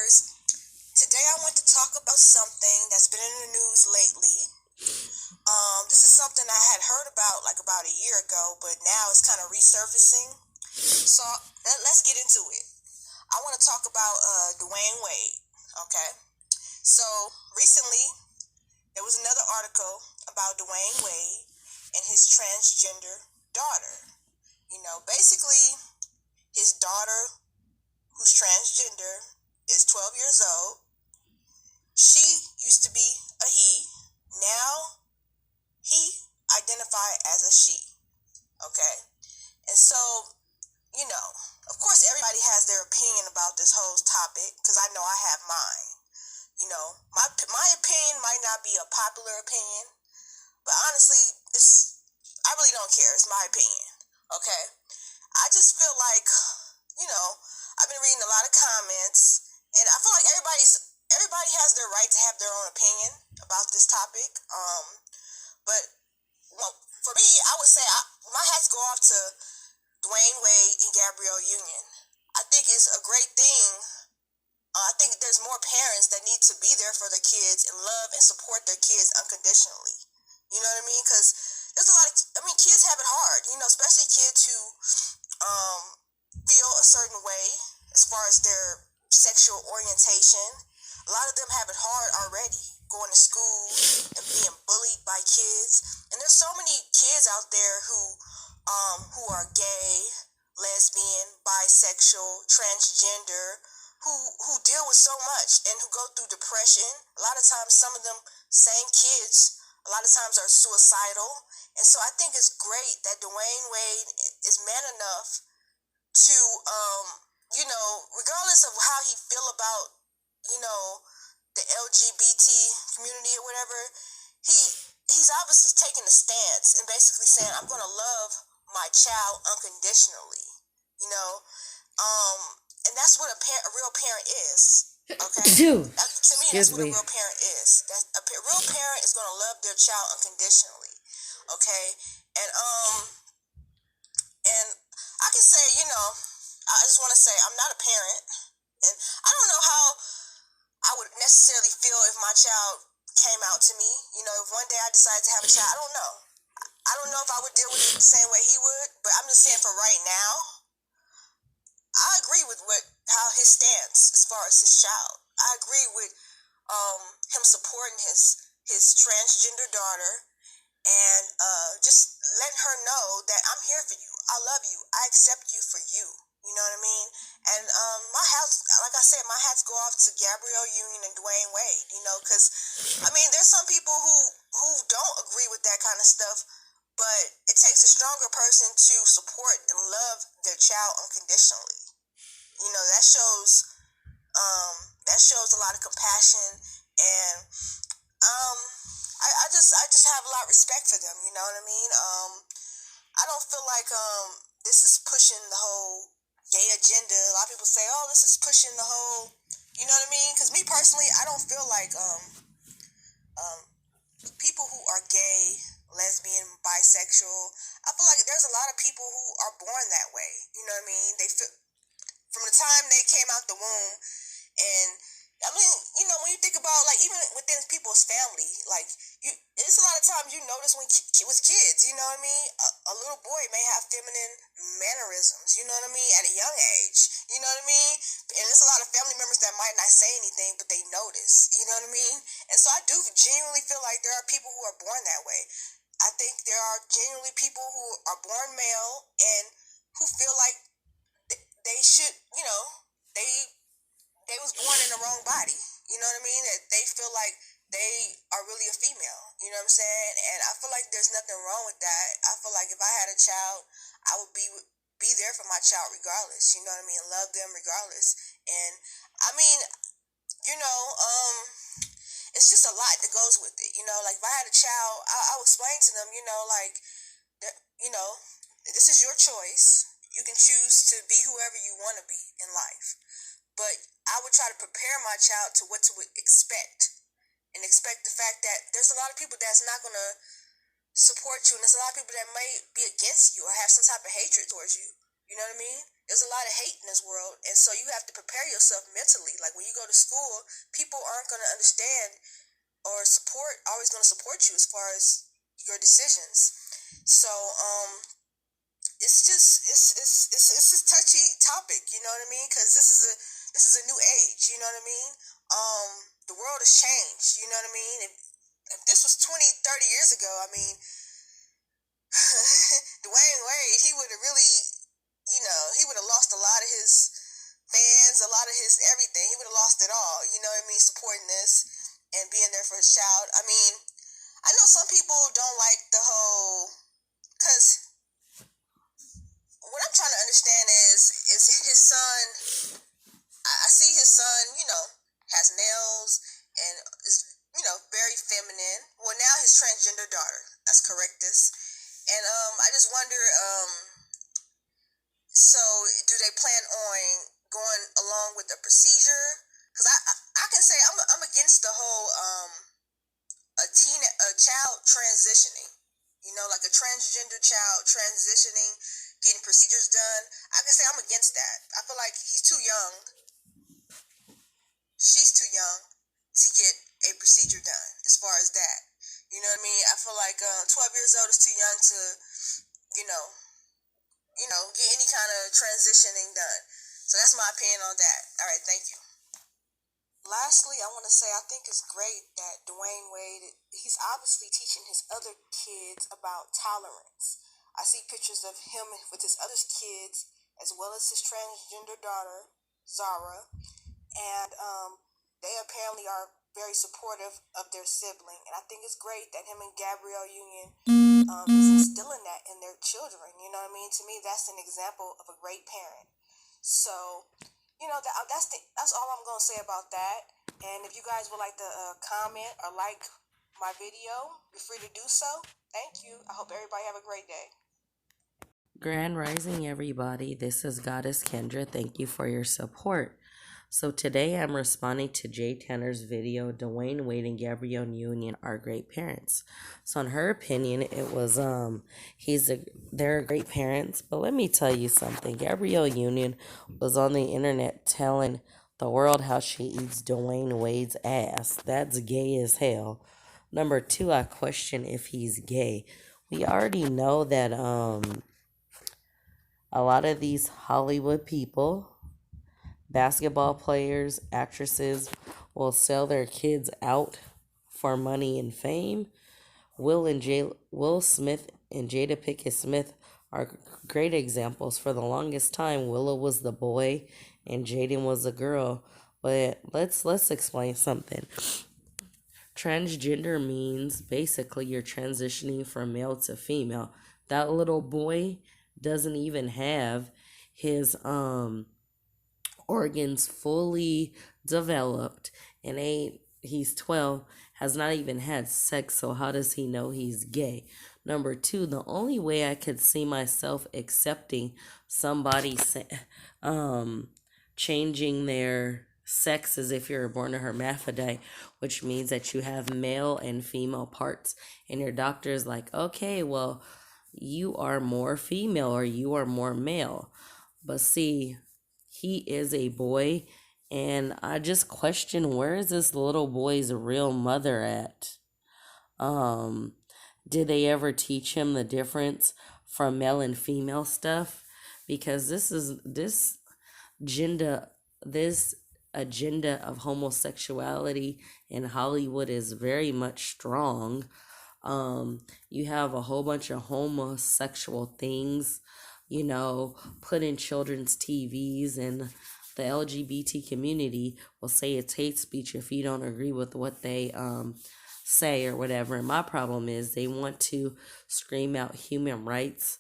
viewers. Today I want to talk about something that's been in the news lately. This is something I had heard about about a year ago, but now it's kind of resurfacing. So let's get into it. I want to talk about Dwayne Wade. Okay. So recently there was another article about Dwayne Wade and his transgender daughter. Basically his daughter, who's transgender, is 12 years old. She used to be a he. Now he identified as a she. Okay? And so, of course everybody has their opinion about this whole topic, because I know I have mine. My opinion might not be a popular opinion, but honestly, I really don't care. It's my opinion. Okay? I just feel like, I've been reading a lot of comments, and I feel like everybody has their right to have their own opinion about this topic. But for me, I would say my hats go off to Dwayne Wade and Gabrielle Union. I think it's a great thing. I think there's more parents that need to be there for their kids and love and support their kids unconditionally. You know what I mean? Because there's a lot of, kids have it hard, especially kids who feel a certain way as far as their sexual orientation. A lot of them have it hard already, going to school and being bullied by kids. And there's so many kids out there who are gay, lesbian, bisexual, transgender, who deal with so much and who go through depression. A lot of times, some of them same kids, a lot of times are suicidal. And so I think it's great that Dwayne Wade is man enough to, regardless of how he feel about, the LGBT community or whatever, he's obviously taking a stance and basically saying, I'm going to love my child unconditionally, and that's what a real parent is. Okay, to me, that's what a real parent is. A real parent is going to love their child unconditionally. Okay, and I can say, I just want to say I'm not a parent, and I don't know how I would necessarily feel if my child came out to me. If one day I decided to have a child, I don't know. I don't know if I would deal with it the same way he would, but I'm just saying for right now, I agree with how his stance as far as his child. I agree with him supporting his transgender daughter and just letting her know that I'm here for you. I love you. I accept you for you. You know what I mean? And like I said, my hats go off to Gabrielle Union and Dwayne Wade. Because there's some people who don't agree with that kind of stuff, but it takes a stronger person to support and love their child unconditionally. That shows a lot of compassion, and I just have a lot of respect for them. You know what I mean? I don't feel like this is pushing the whole gay agenda. A lot of people say, "Oh, this is pushing the whole," you know what I mean? Because me personally, I don't feel like people who are gay, lesbian, bisexual. I feel like there's a lot of people who are born that way. You know what I mean? They feel from the time they came out the womb, and when you think about even within people's family, it's a lot of times you notice with kids, you know what I mean? A little boy may have feminine mannerisms, you know what I mean, at a young age, you know what I mean? And there's a lot of family members that might not say anything, but they notice, you know what I mean? And so I do genuinely feel like there are people who are born that way. I think there are genuinely people who are born male and who feel like they should, they was born in the wrong body. You know what I mean? That they feel like they are really a female. You know what I'm saying? And I feel like there's nothing wrong with that. I feel like if I had a child, I would be there for my child regardless. You know what I mean? Love them regardless. And it's just a lot that goes with it. Like if I had a child, I would explain to them, this is your choice. You can choose to be whoever you want to be in life. But I would try to prepare my child to what to expect, and expect the fact that there's a lot of people that's not going to support you, and there's a lot of people that might be against you or have some type of hatred towards you. You know what I mean? There's a lot of hate in this world, and so you have to prepare yourself mentally. Like when you go to school, people aren't going to understand or always going to support you as far as your decisions. So it's just it's a touchy topic, you know what I mean? Because this is a new age, you know what I mean? The world has changed, you know what I mean? If this was 20, 30 years ago, I mean, Dwayne Wade, he would have really, he would have lost a lot of his fans, a lot of his everything. He would have lost it all, you know what I mean, supporting this and being there for his child. I mean, I know some people don't like the whole, because what I'm trying to understand is his son. I see his son, has nails and is, very feminine. Well, now his transgender daughter. Let's correct this. And I just wonder, so do they plan on going along with the procedure? Because I can say I'm against the whole a child transitioning. Like a transgender child transitioning, getting procedures done. I can say I'm against that. I feel like he's too young. She's too young to get a procedure done. As far as that, you know what I mean. I feel like 12 years old is too young to, you know, get any kind of transitioning done. So that's my opinion on that. All right, thank you. Lastly, I want to say I think it's great that Dwayne Wade, he's obviously teaching his other kids about tolerance. I see pictures of him with his other kids, as well as his transgender daughter, Zara, and they apparently are very supportive of their sibling. And I think it's great that him and Gabrielle Union is instilling that in their children. You know what I mean? To me, that's an example of a great parent. So, that's all I'm going to say about that. And if you guys would like to comment or like my video, be free to do so. Thank you. I hope everybody have a great day. Grand Rising, everybody. This is Goddess Kendra. Thank you for your support. So today I'm responding to Jay Tanner's video, Dwayne Wade and Gabrielle Union are great parents. So in her opinion, it was they're great parents. But let me tell you something. Gabrielle Union was on the internet telling the world how she eats Dwayne Wade's ass. That's gay as hell. Number 2, I question if he's gay. We already know that a lot of these Hollywood people, basketball players, actresses, will sell their kids out for money and fame. Will Smith and Jada Pinkett Smith are great examples. For the longest time, Willow was the boy and Jaden was the girl. But let's explain something. Transgender means basically you're transitioning from male to female. That little boy doesn't even have his organs fully developed, and he's 12, has not even had sex, so how does he know he's gay? Number 2, the only way I could see myself accepting somebody changing their sex is if you're born a hermaphrodite, which means that you have male and female parts, and your doctor is like, okay, well, you are more female or you are more male. But see, he is a boy, and I just question, where is this little boy's real mother at? Did they ever teach him the difference from male and female stuff? Because this agenda of homosexuality in Hollywood is very much strong. You have a whole bunch of homosexual things, put in children's TVs, and the LGBT community will say it's hate speech if you don't agree with what they say or whatever. And my problem is they want to scream out human rights,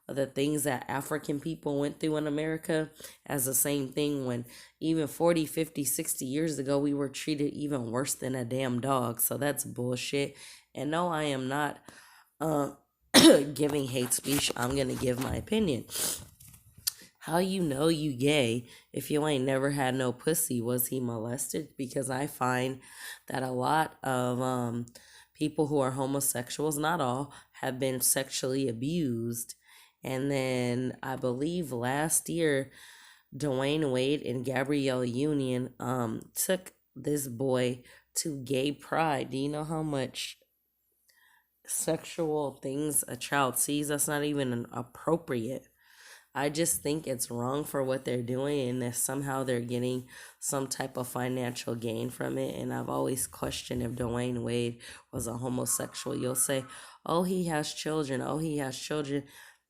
the things that African people went through in America, as the same thing when even 40, 50, 60 years ago, we were treated even worse than a damn dog. So that's bullshit. And no, I am not giving hate speech. I'm going to give my opinion. How you know you gay if you ain't never had no pussy? Was he molested? Because I find that a lot of people who are homosexuals, not all, have been sexually abused. And then I believe last year, Dwayne Wade and Gabrielle Union took this boy to gay pride. Do you know how much sexual things a child sees that's not even appropriate? I just think it's wrong for what they're doing, and that somehow they're getting some type of financial gain from it. And I've always questioned if Dwayne Wade was a homosexual. You'll say, oh, he has children. Oh, he has children.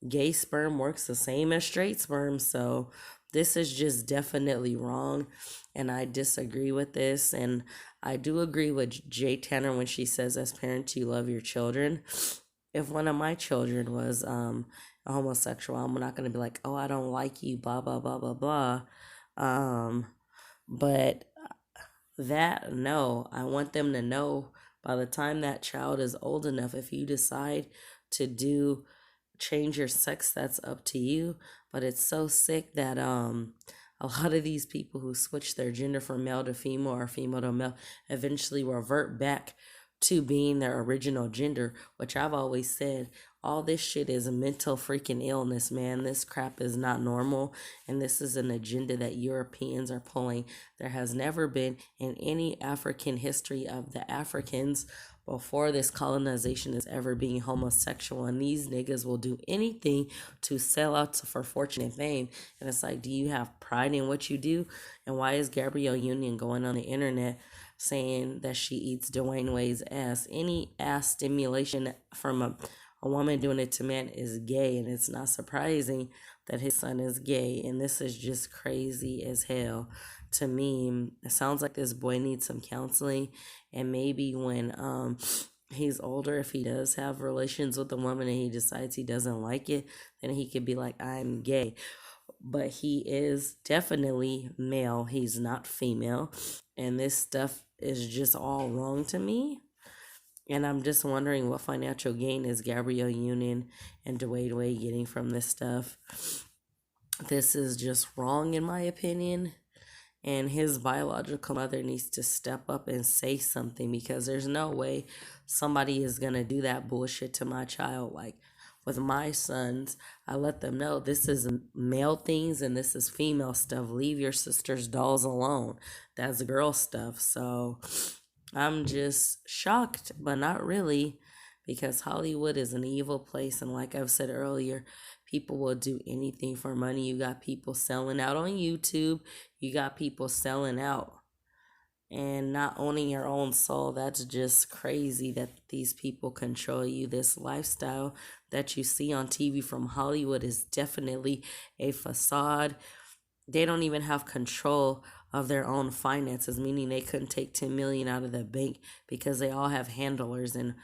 Gay sperm works the same as straight sperm. So this is just definitely wrong. And I disagree with this. And I do agree with Jay Tanner when she says, as parents, you love your children. If one of my children was a homosexual, I'm not going to be like, oh, I don't like you, blah, blah, blah, blah, blah. But that, no, I want them to know by the time that child is old enough, if you decide to change your sex, that's up to you. But it's so sick that a lot of these people who switch their gender from male to female or female to male eventually revert back to being their original gender, which I've always said, all this shit is a mental freaking illness, man. This crap is not normal, and this is an agenda that Europeans are pulling. There has never been in any African history of the Africans before this colonization is ever being homosexual, and these niggas will do anything to sell out for fortune and fame. And it's like, do you have pride in what you do? And why is Gabrielle Union going on the internet saying that she eats Dwayne Wade's ass? Any ass stimulation from a woman doing it to man is gay, and it's not surprising that his son is gay. And this is just crazy as hell to me. It sounds like this boy needs some counseling, and maybe when he's older, if he does have relations with a woman and he decides he doesn't like it, then he could be like, I'm gay. But he is definitely male, he's not female, and this stuff is just all wrong to me. And I'm just wondering what financial gain is Gabrielle Union and Dwayne Wade getting from this stuff. This is just wrong in my opinion. And his biological mother needs to step up and say something, because there's no way somebody is going to do that bullshit to my child. Like with my sons, I let them know this is male things and this is female stuff. Leave your sister's dolls alone. That's girl stuff. So I'm just shocked, but not really, because Hollywood is an evil place. And like I've said earlier, people will do anything for money. You got people selling out on YouTube. You got people selling out and not owning your own soul. That's just crazy that these people control you. This lifestyle that you see on TV from Hollywood is definitely a facade. They don't even have control of their own finances, meaning they couldn't take 10 million out of the bank because they all have handlers. And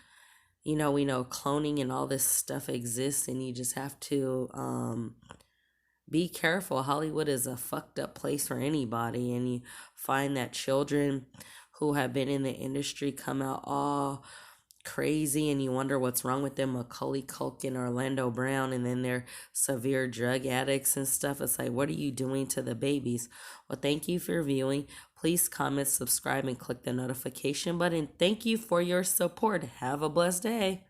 we know cloning and all this stuff exists, and you just have to be careful. Hollywood is a fucked up place for anybody, and you find that children who have been in the industry come out all crazy, and you wonder what's wrong with them. Macaulay Culkin, Orlando Brown, and then they're severe drug addicts and stuff. It's like, what are you doing to the babies? Well, thank you for viewing. Please comment, subscribe, and click the notification button. Thank you for your support. Have a blessed day.